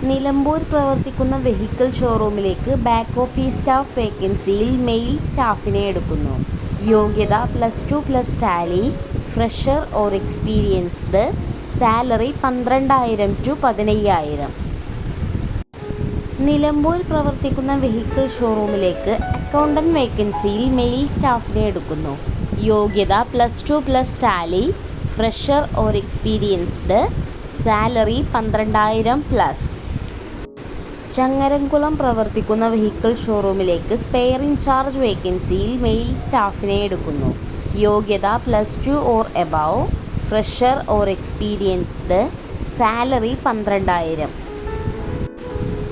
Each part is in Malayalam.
നിലമ്പൂർ പ്രവർത്തിക്കുന്ന വെഹിക്കിൾ ഷോറൂമിലേക്ക് ബാക്ക് ഓഫീസ് സ്റ്റാഫ് വേക്കൻസിയിൽ മെയിൽ സ്റ്റാഫിനെ എടുക്കുന്നു. യോഗ്യത +2+ Tally, fresher or experienced, salary 12,000 to 15,000. Nilambur പ്രവർത്തിക്കുന്ന വെഹിക്കിൾ ഷോറൂമിലേക്ക് അക്കൗണ്ടന്റ് വേക്കൻസിയിൽ മെയിൽ സ്റ്റാഫിനെ എടുക്കുന്നു. യോഗ്യത +2+ Tally, fresher or experienced, salary 12,000+. Changaramkulam പ്രവർത്തിക്കുന്ന വെഹിക്കിൾ ഷോറൂമിലേക്ക് സ്പെയർ ഇൻചാർജ് വേക്കൻസിയിൽ മെയിൽ സ്റ്റാഫിനെ എടുക്കുന്നു. യോഗ്യത +2 or above, fresher or experienced, salary 12,000.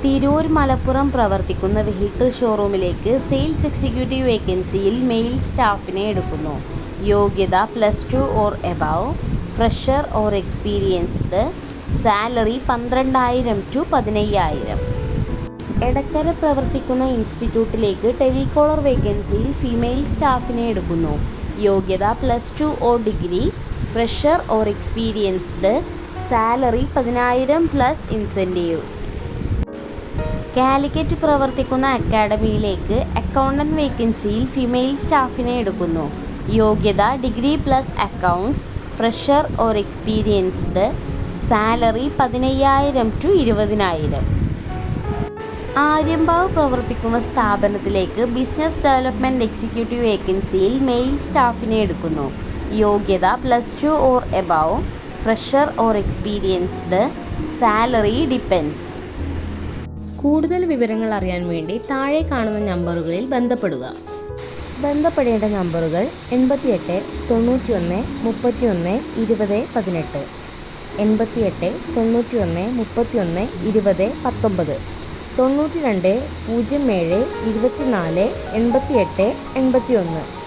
Tirur Malappuram പ്രവർത്തിക്കുന്ന വെഹിക്കിൾ ഷോറൂമിലേക്ക് സെയിൽസ് എക്സിക്യൂട്ടീവ് വേക്കൻസിയിൽ മെയിൽ സ്റ്റാഫിനെ എടുക്കുന്നു. യോഗ്യത +2 or above, fresher or experienced, salary 12,000 to 15,000. Edakkara പ്രവർത്തിക്കുന്ന ഇൻസ്റ്റിറ്റ്യൂട്ടിലേക്ക് ടെലികോളർ വേക്കൻസിയിൽ ഫീമെയിൽ സ്റ്റാഫിനെ എടുക്കുന്നു. യോഗ്യത +2 or degree, fresher or experienced, salary 10,000+ incentive. Calicut പ്രവർത്തിക്കുന്ന അക്കാഡമിയിലേക്ക് അക്കൗണ്ടന്റ് വേക്കൻസിയിൽ ഫീമെയിൽ സ്റ്റാഫിനെ എടുക്കുന്നു. യോഗ്യത degree + accounts, fresher or experienced, salary 15,000 to 20,000. Aryampavu പ്രവർത്തിക്കുന്ന സ്ഥാപനത്തിലേക്ക് ബിസിനസ് ഡെവലപ്മെൻറ്റ് എക്സിക്യൂട്ടീവ് വേക്കൻസിയിൽ മെയിൽ സ്റ്റാഫിനെ എടുക്കുന്നു. യോഗ്യത +2 or above, fresher or experienced, salary depends. കൂടുതൽ വിവരങ്ങൾ അറിയാൻ വേണ്ടി താഴെ കാണുന്ന നമ്പറുകളിൽ ബന്ധപ്പെടുക. ബന്ധപ്പെടേണ്ട നമ്പറുകൾ 88 91 31 20 18, 88 91 31 20 19, 92 07 24 88 81.